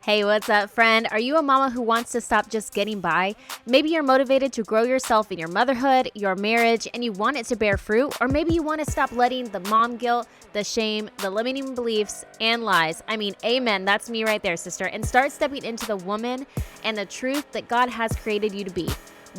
Hey, what's up, friend? Are you a mama who wants to stop just getting by? Maybe you're motivated to grow yourself in your motherhood, your marriage, and you want it to bear fruit. Or maybe you want to stop letting the mom guilt, the shame, the limiting beliefs, and lies. Amen. That's me right there, sister. And start stepping into the woman and the truth that God has created you to be.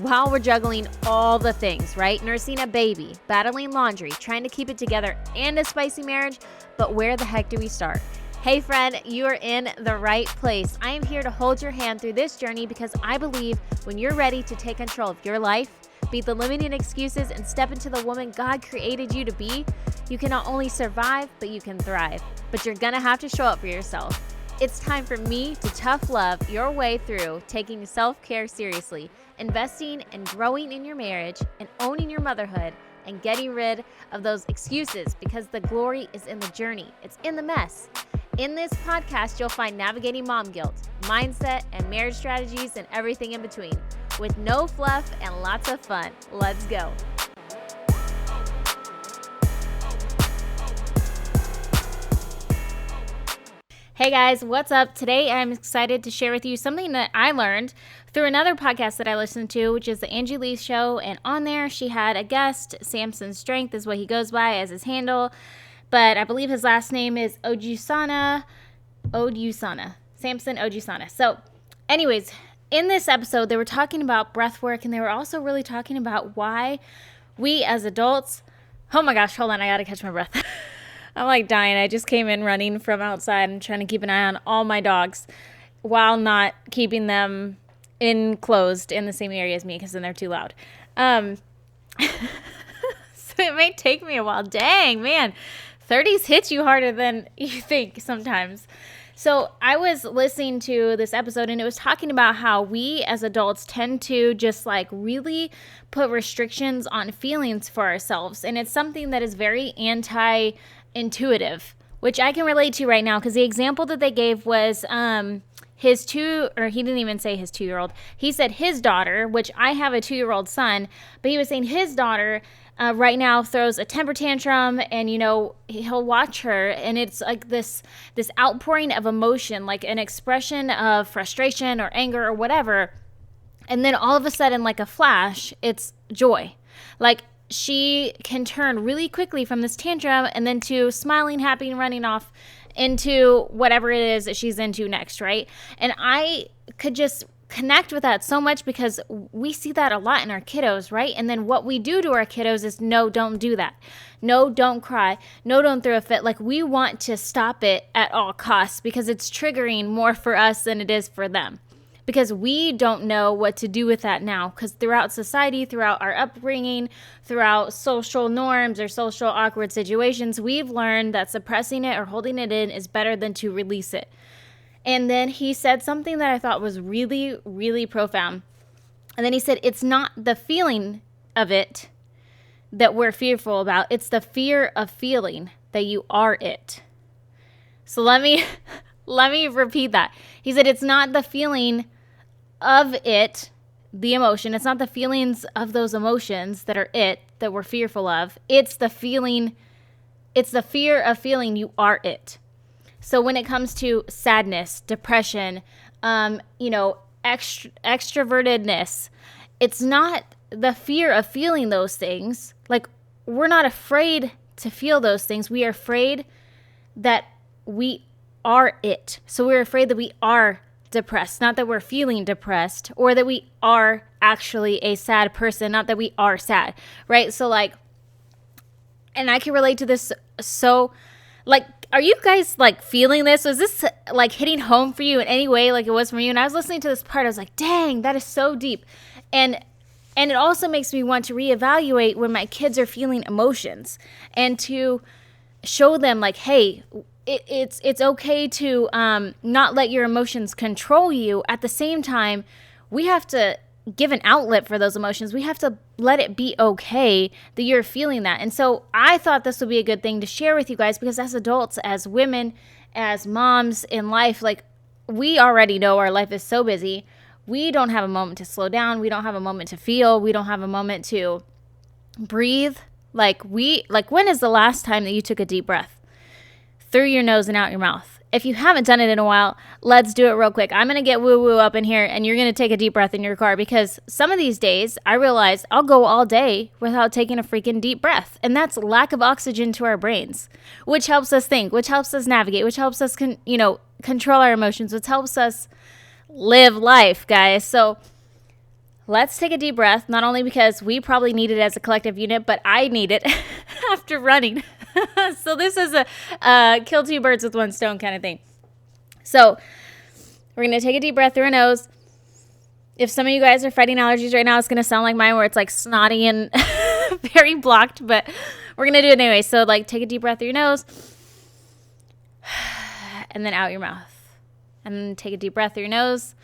While we're juggling all the things, right? Nursing a baby, battling laundry, trying to keep it together, and a spicy marriage. But where the heck do we start? Hey friend, you are in the right place. I am here to hold your hand through this journey because I believe when you're ready to take control of your life, beat the limiting excuses, and step into the woman God created you to be, you can not only survive, but you can thrive. But you're gonna have to show up for yourself. It's time for me to tough love your way through taking self-care seriously, investing and growing in your marriage, and owning your motherhood, and getting rid of those excuses because the glory is in the journey. It's in the mess. In this podcast, you'll find navigating mom guilt, mindset, and marriage strategies and everything in between, with no fluff and lots of fun. Let's go. Hey guys, what's up? Today I'm excited to share with you something that I learned through another podcast that I listened to, which is the Angie Lee show. And on there, she had a guest. Samson Strength is what he goes by as his handle. But I believe his last name is Odusanya. Samson Odusanya. So anyways, in this episode, they were talking about breath work, and they were also really talking about why we as adults, oh my gosh, hold on, I got to catch my breath. I'm like dying. I just came in running from outside and trying to keep an eye on all my dogs while not keeping them enclosed in the same area as me because then they're too loud. So it may take me a while. Dang, man. 30s hits you harder than you think sometimes. So I was listening to this episode and it was talking about how we as adults tend to just like really put restrictions on feelings for ourselves. And it's something that is very anti-intuitive, which I can relate to right now because the example that they gave was he didn't even say his 2-year-old. He said his daughter, which I have a 2-year-old son, but he was saying his daughter right now throws a temper tantrum and, he'll watch her and it's like this outpouring of emotion, like an expression of frustration or anger or whatever. And then all of a sudden, like a flash, it's joy. Like she can turn really quickly from this tantrum and then to smiling, happy, and running off into whatever it is that she's into next, right? And I could just connect with that so much because we see that a lot in our kiddos, right? And then what we do to our kiddos is, no, don't do that. No, don't cry. No, don't throw a fit. Like we want to stop it at all costs because it's triggering more for us than it is for them. Because we don't know what to do with that now. Because throughout society, throughout our upbringing, throughout social norms or social awkward situations, we've learned that suppressing it or holding it in is better than to release it. And then he said something that I thought was really, really profound. And then he said, it's not the feeling of it that we're fearful about. It's the fear of feeling that you are it. So let me repeat that. He said, it's not the feeling of it, the emotion. It's not the feelings of those emotions that are it that we're fearful of. It's the feeling, it's the fear of feeling you are it. So when it comes to sadness, depression, extrovertedness, it's not the fear of feeling those things. Like we're not afraid to feel those things. We are afraid that we are it. So we're afraid that we are depressed, not that we're feeling depressed, or that we are actually a sad person, not that we are sad, right? So like, and I can relate to this so, like, are you guys like feeling this? Was this like hitting home for you in any way like it was for you? And I was listening to this part, I was like, dang, that is so deep. And it also makes me want to reevaluate when my kids are feeling emotions and to show them like, hey, it's okay to not let your emotions control you. At the same time, we have to give an outlet for those emotions. We have to let it be okay that you're feeling that. And so I thought this would be a good thing to share with you guys because as adults, as women, as moms in life, like we already know our life is so busy. We don't have a moment to slow down. We don't have a moment to feel. We don't have a moment to breathe. Like when is the last time that you took a deep breath through your nose and out your mouth? if you haven't done it in a while, let's do it real quick. I'm going to get woo-woo up in here, and you're going to take a deep breath in your car, because some of these days I realize I'll go all day without taking a freaking deep breath. And that's lack of oxygen to our brains, which helps us think, which helps us navigate, which helps us, control our emotions, which helps us live life, guys. So let's take a deep breath, not only because we probably need it as a collective unit, but I need it after running. So this is a kill two birds with one stone kind of thing. So we're going to take a deep breath through our nose. If some of you guys are fighting allergies right now, it's going to sound like mine, where it's like snotty and very blocked, but we're going to do it anyway. So like, take a deep breath through your nose and then out your mouth. And then take a deep breath through your nose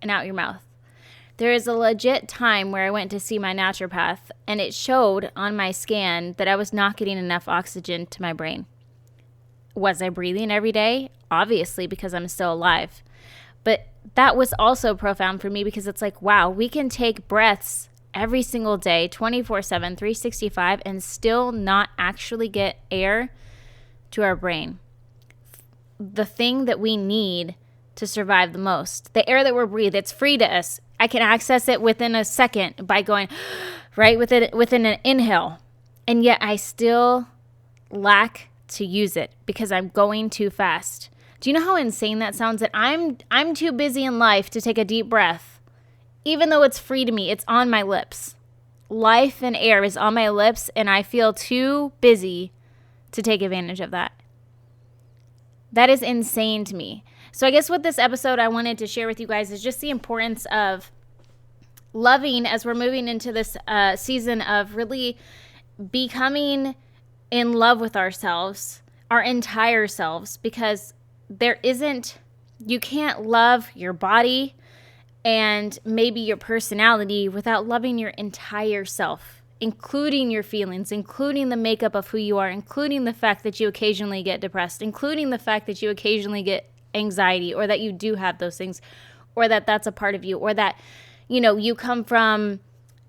and out your mouth. There is a legit time where I went to see my naturopath, and it showed on my scan that I was not getting enough oxygen to my brain. Was I breathing every day? Obviously, because I'm still alive. But that was also profound for me, because it's like, wow, we can take breaths every single day, 24/7, 365, and still not actually get air to our brain. The thing that we need to survive the most, the air that we're breathing, it's free to us. I can access it within a second by going right within an inhale. And yet I still lack to use it because I'm going too fast. Do you know how insane that sounds? That I'm too busy in life to take a deep breath. Even though it's free to me, it's on my lips. Life and air is on my lips, and I feel too busy to take advantage of that. That is insane to me. So I guess with this episode, I wanted to share with you guys is just the importance of loving as we're moving into this season of really becoming in love with ourselves, our entire selves, because you can't love your body and maybe your personality without loving your entire self, including your feelings, including the makeup of who you are, including the fact that you occasionally get depressed, including the fact that you occasionally get anxiety, or that you do have those things, or that that's a part of you, or that, you come from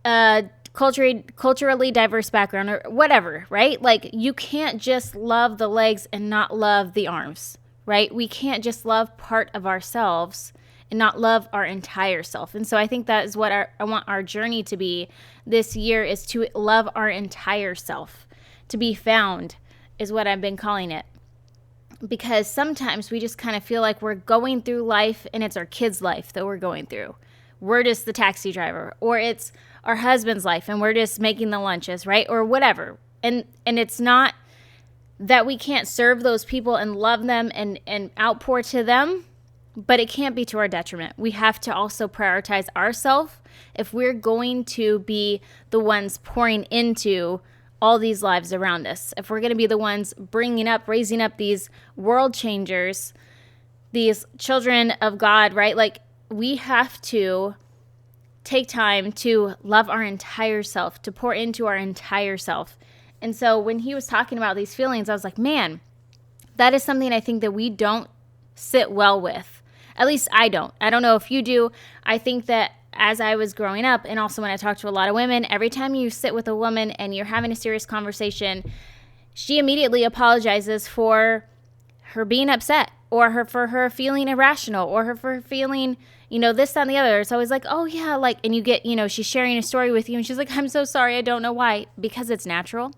a culturally diverse background, or whatever, right? Like, you can't just love the legs and not love the arms, right? We can't just love part of ourselves and not love our entire self. And so I think that is what I want our journey to be this year, is to love our entire self. To be found is what I've been calling it. Because sometimes we just kind of feel like we're going through life and it's our kid's life that we're going through. We're just the taxi driver, or it's our husband's life and we're just making the lunches, right? Or whatever. And it's not that we can't serve those people and love them and outpour to them, but it can't be to our detriment. We have to also prioritize ourselves if we're going to be the ones pouring into all these lives around us. If we're going to be the ones raising up these world changers, these children of God, right? Like, we have to take time to love our entire self, to pour into our entire self. And so when he was talking about these feelings, I was like, man, that is something I think that we don't sit well with. At least I don't. I don't know if you do. I think that as I was growing up, and also when I talked to a lot of women, every time you sit with a woman and you're having a serious conversation, she immediately apologizes for her being upset, or for her feeling irrational, or for feeling, this, that, and the other. It's always like, oh yeah, like, and you get, she's sharing a story with you and she's like, I'm so sorry, I don't know why. Because it's natural.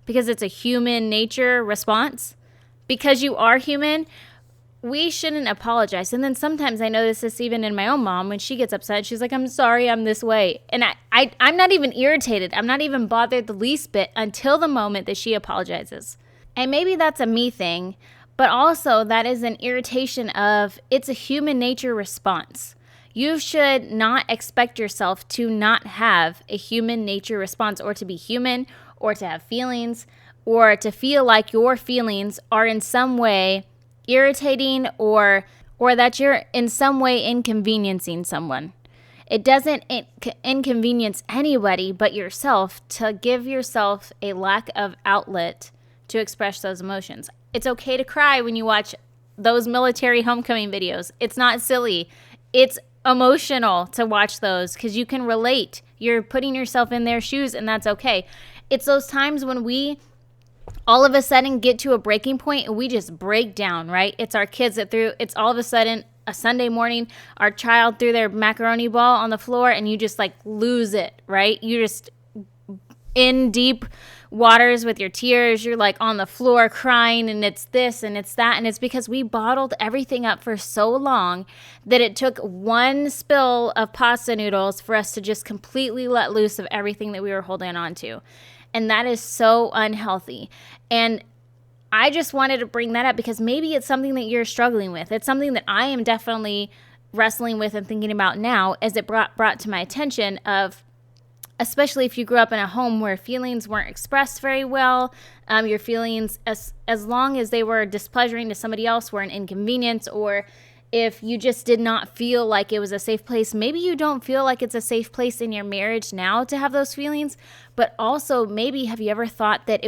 Because it's a human nature response. Because you are human. We shouldn't apologize. And then sometimes I notice this even in my own mom, when she gets upset, she's like, I'm sorry, I'm this way. And I'm not even irritated. I'm not even bothered the least bit until the moment that she apologizes. And maybe that's a me thing, but also that is an irritation of, it's a human nature response. You should not expect yourself to not have a human nature response, or to be human, or to have feelings, or to feel like your feelings are in some way irritating, or that you're in some way inconveniencing someone. It doesn't inconvenience anybody but yourself to give yourself a lack of outlet to express those emotions. It's okay to cry when you watch those military homecoming videos. It's not silly. It's emotional to watch those because you can relate. You're putting yourself in their shoes, and that's okay. It's those times when we all of a sudden get to a breaking point and we just break down, right? It's our kids it's all of a sudden a Sunday morning, our child threw their macaroni ball on the floor and you just like lose it, right? You just in deep waters with your tears. You're like on the floor crying and it's this and it's that. And it's because we bottled everything up for so long that it took one spill of pasta noodles for us to just completely let loose of everything that we were holding on to. And that is so unhealthy. And I just wanted to bring that up because maybe it's something that you're struggling with. It's something that I am definitely wrestling with and thinking about now as it brought to my attention of, especially if you grew up in a home where feelings weren't expressed very well, your feelings, as long as they were displeasuring to somebody else, were an inconvenience, or if you just did not feel like it was a safe place. Maybe you don't feel like it's a safe place in your marriage now to have those feelings, but also maybe have you ever thought that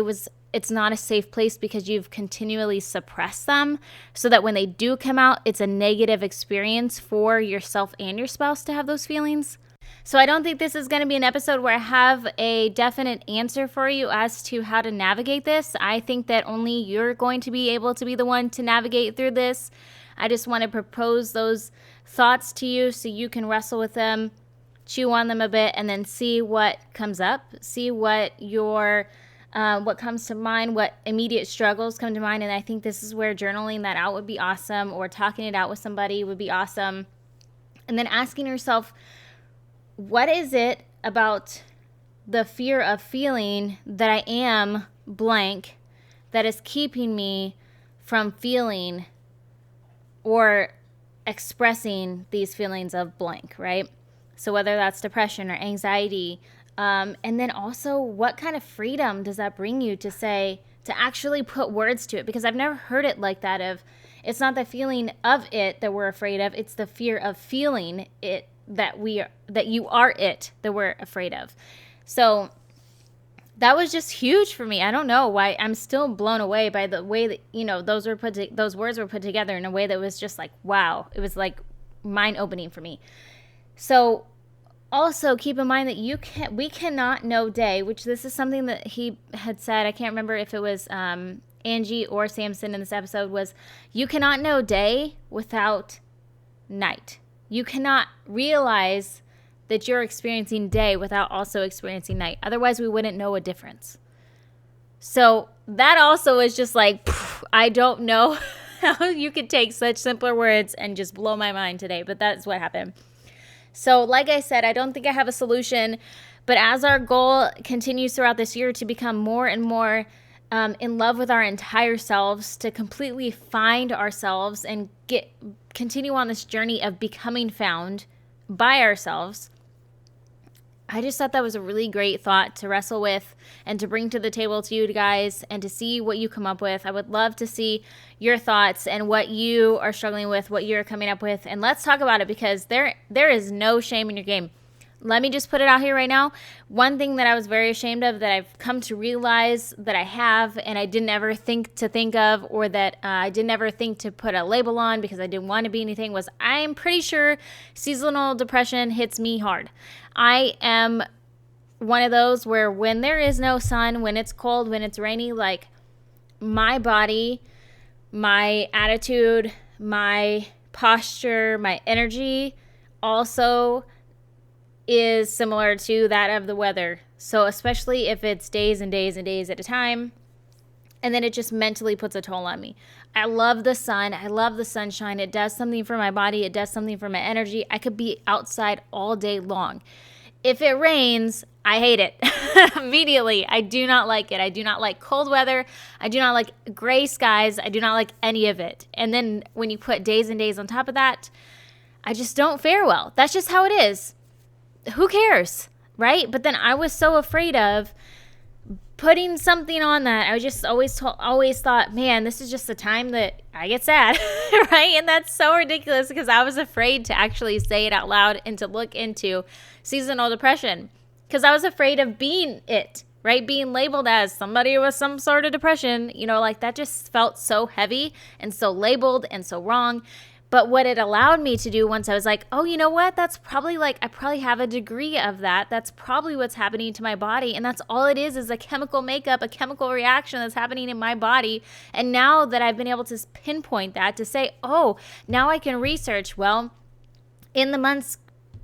it's not a safe place because you've continually suppressed them so that when they do come out, it's a negative experience for yourself and your spouse to have those feelings? So I don't think this is going to be an episode where I have a definite answer for you as to how to navigate this. I think that only you're going to be able to be the one to navigate through this. I just want to propose those thoughts to you so you can wrestle with them, chew on them a bit, and then see what comes up, see what what comes to mind, what immediate struggles come to mind. And I think this is where journaling that out would be awesome, or talking it out with somebody would be awesome. And then asking yourself, what is it about the fear of feeling that I am blank that is keeping me from feeling or expressing these feelings of blank, right? So whether that's depression or anxiety, and then also what kind of freedom does that bring you to actually put words to it? Because I've never heard it like that of, it's not the feeling of it that we're afraid of, it's the fear of feeling it that you are it that we're afraid of. So that was just huge for me. I don't know why. I'm still blown away by the way that, those words were put together in a way that was just like, wow. It was like mind opening for me. So also keep in mind that we cannot know day, which this is something that he had said. I can't remember if it was Angie or Samson in this episode, was you cannot know day without night. You cannot realize that you're experiencing day without also experiencing night. Otherwise, we wouldn't know a difference. So that also is just like, I don't know how you could take such simpler words and just blow my mind today, but that's what happened. So like I said, I don't think I have a solution, but as our goal continues throughout this year to become more and more in love with our entire selves, to completely find ourselves and continue on this journey of becoming found by ourselves, I just thought that was a really great thought to wrestle with and to bring to the table to you guys and to see what you come up with. I would love to see your thoughts and what you are struggling with, what you're coming up with, and let's talk about it, because there is no shame in your game. Let me just put it out here right now. One thing that I was very ashamed of that I've come to realize that I have and I didn't ever think of, or that I didn't ever think to put a label on because I didn't want to be anything, was I'm pretty sure seasonal depression hits me hard. I am one of those where when there is no sun, when it's cold, when it's rainy, like my body, my attitude, my posture, my energy also is similar to that of the weather. So especially if it's days and days and days at a time, and then it just mentally puts a toll on me. I love the sun. I love the sunshine. It does something for my body. It does something for my energy. I could be outside all day long. If it rains, I hate it immediately. I do not like it. I do not like cold weather. I do not like gray skies. I do not like any of it. And then when you put days and days on top of that, I just don't fare well. That's just how it is. Who cares, right? But then I was so afraid of putting something on that. I just always thought, man, this is just the time that I get sad, right? And that's so ridiculous because I was afraid to actually say it out loud and to look into seasonal depression because I was afraid of being it, right? Being labeled as somebody with some sort of depression, like that just felt so heavy and so labeled and so wrong. But what it allowed me to do once I was like, oh, you know what? That's probably like, I probably have a degree of that. That's probably what's happening to my body. And that's all it is a chemical makeup, a chemical reaction that's happening in my body. And now that I've been able to pinpoint that, to say, oh, now I can research, well, in the months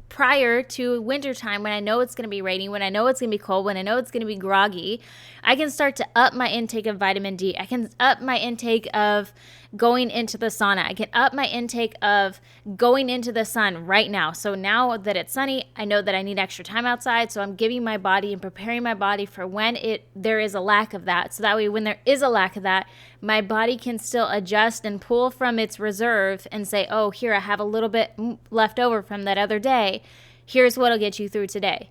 prior to wintertime, when I know it's going to be raining, when I know it's going to be cold, when I know it's going to be groggy, I can start to up my intake of vitamin D. I can up my intake of going into the sauna. I can up my intake of going into the sun right now. So now that it's sunny, I know that I need extra time outside. So I'm giving my body and preparing my body for when there is a lack of that. So that way, when there is a lack of that, my body can still adjust and pull from its reserve and say, oh, here, I have a little bit left over from that other day. Here's what'll get you through today.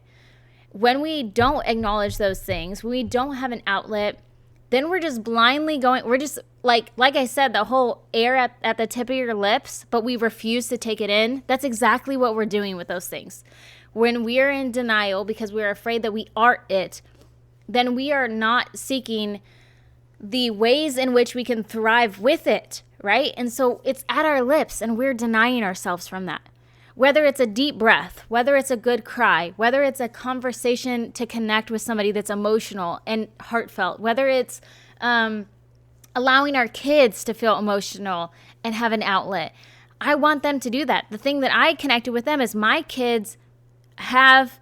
When we don't acknowledge those things, when we don't have an outlet, then we're just blindly going, we're just like I said, the whole air at the tip of your lips, but we refuse to take it in. That's exactly what we're doing with those things. When we are in denial because we're afraid that we are it, then we are not seeking the ways in which we can thrive with it, right? And so it's at our lips and we're denying ourselves from that. Whether it's a deep breath, whether it's a good cry, whether it's a conversation to connect with somebody that's emotional and heartfelt, whether it's allowing our kids to feel emotional and have an outlet. I want them to do that. The thing that I connected with them is my kids have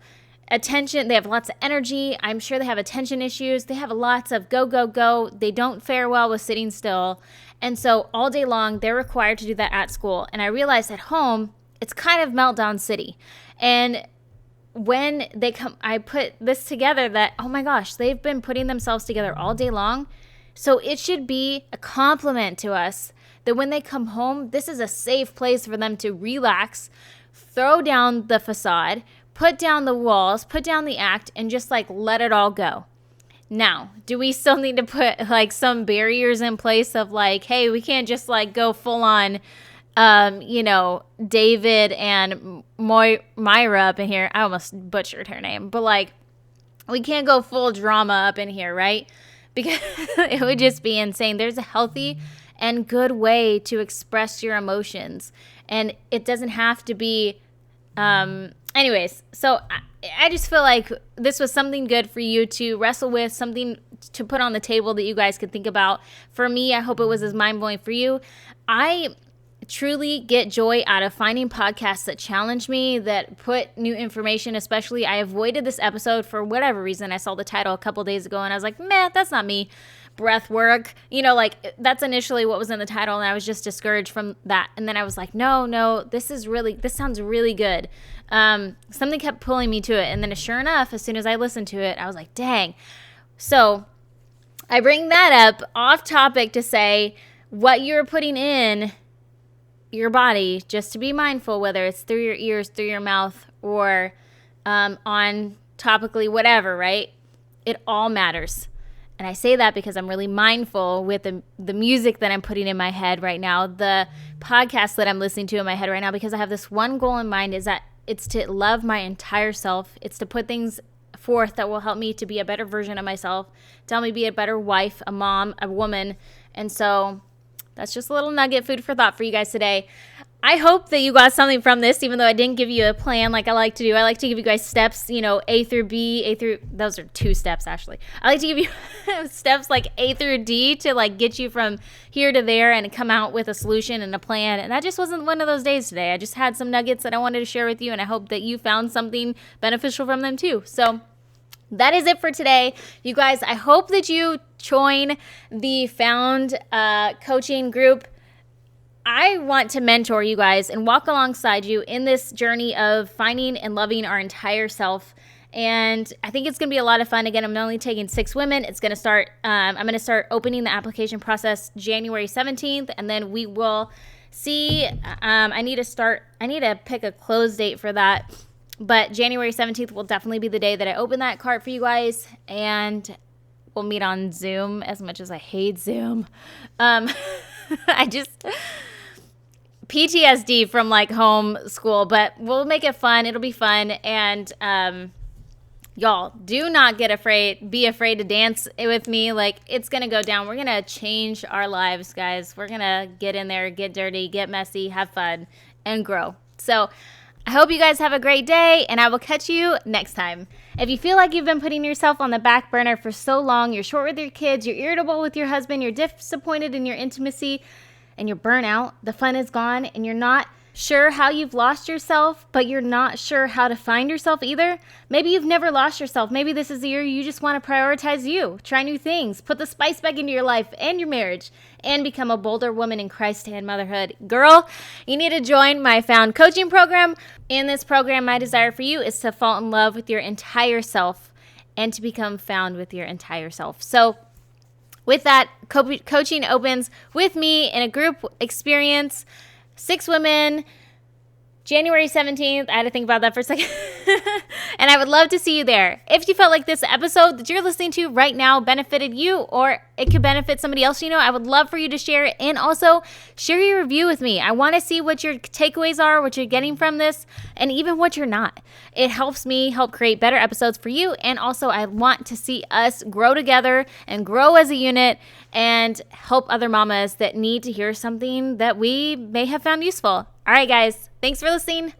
attention. They have lots of energy. I'm sure they have attention issues. They have lots of go, go, go. They don't fare well with sitting still. And so all day long, they're required to do that at school. And I realized at home, it's kind of meltdown city. And when they come, I put this together that, oh my gosh, they've been putting themselves together all day long. So it should be a compliment to us that when they come home, this is a safe place for them to relax, throw down the facade, put down the walls, put down the act, and just like let it all go. Now, do we still need to put like some barriers in place of like, hey, we can't just like go full on David and Myra up in here. I almost butchered her name, but like, we can't go full drama up in here, right? Because it would just be insane. There's a healthy and good way to express your emotions, and it doesn't have to be, anyways. So I just feel like this was something good for you to wrestle with, something to put on the table that you guys could think about. For me, I hope it was as mind-blowing for you. I truly get joy out of finding podcasts that challenge me, that put new information. Especially, I avoided this episode for whatever reason. I saw the title a couple days ago and I was like, man, that's not me. Breath work, that's initially what was in the title, and I was just discouraged from that. And then I was like, no, this sounds really good. Something kept pulling me to it, and then sure enough, as soon as I listened to it, I was like, dang. So I bring that up off topic to say what you're putting in your body, just to be mindful, whether it's through your ears, through your mouth, or on topically, whatever, right? It all matters. And I say that because I'm really mindful with the music that I'm putting in my head right now, the podcast that I'm listening to in my head right now, because I have this one goal in mind, is that it's to love my entire self. It's to put things forth that will help me to be a better version of myself, to help me be a better wife, a mom, a woman. And so that's just a little nugget, food for thought for you guys today. I hope that you got something from this, even though I didn't give you a plan like I like to do. I like to give you guys steps, A through B, those are 2 steps actually. I like to give you steps like A through D to like get you from here to there and come out with a solution and a plan. And that just wasn't one of those days today. I just had some nuggets that I wanted to share with you, and I hope that you found something beneficial from them too. So that is it for today. You guys, I hope that you join the Found coaching group. I want to mentor you guys and walk alongside you in this journey of finding and loving our entire self. And I think it's going to be a lot of fun. Again, I'm only taking 6 women. It's going to start, I'm going to start opening the application process January 17th. And then we will see, I need to pick a close date for that. But January 17th will definitely be the day that I open that cart for you guys. And we'll meet on Zoom, as much as I hate Zoom. PTSD from like home school, but we'll make it fun. It'll be fun. And Y'all, do not be afraid to dance with me. Like, it's going to go down. We're going to change our lives, guys. We're going to get in there, get dirty, get messy, have fun, and grow. So I hope you guys have a great day, and I will catch you next time. If you feel like you've been putting yourself on the back burner for so long, you're short with your kids, you're irritable with your husband, you're disappointed in your intimacy, and you're burnt out, the fun is gone, and you're not sure how you've lost yourself, but you're not sure how to find yourself either. Maybe you've never lost yourself. Maybe this is the year you just want to prioritize you, try new things, put the spice back into your life and your marriage, and become a bolder woman in Christ and motherhood. Girl, you need to join my Found coaching program. In this program, my desire for you is to fall in love with your entire self and to become found with your entire self. So with that, coaching opens with me in a group experience. 6 women, January 17th. I had to think about that for a second. And I would love to see you there. If you felt like this episode that you're listening to right now benefited you, or it could benefit somebody else you know, I would love for you to share it. And also share your review with me. I want to see what your takeaways are, what you're getting from this, and even what you're not. It helps me help create better episodes for you. And also I want to see us grow together and grow as a unit and help other mamas that need to hear something that we may have found useful. All right, guys. Thanks for listening.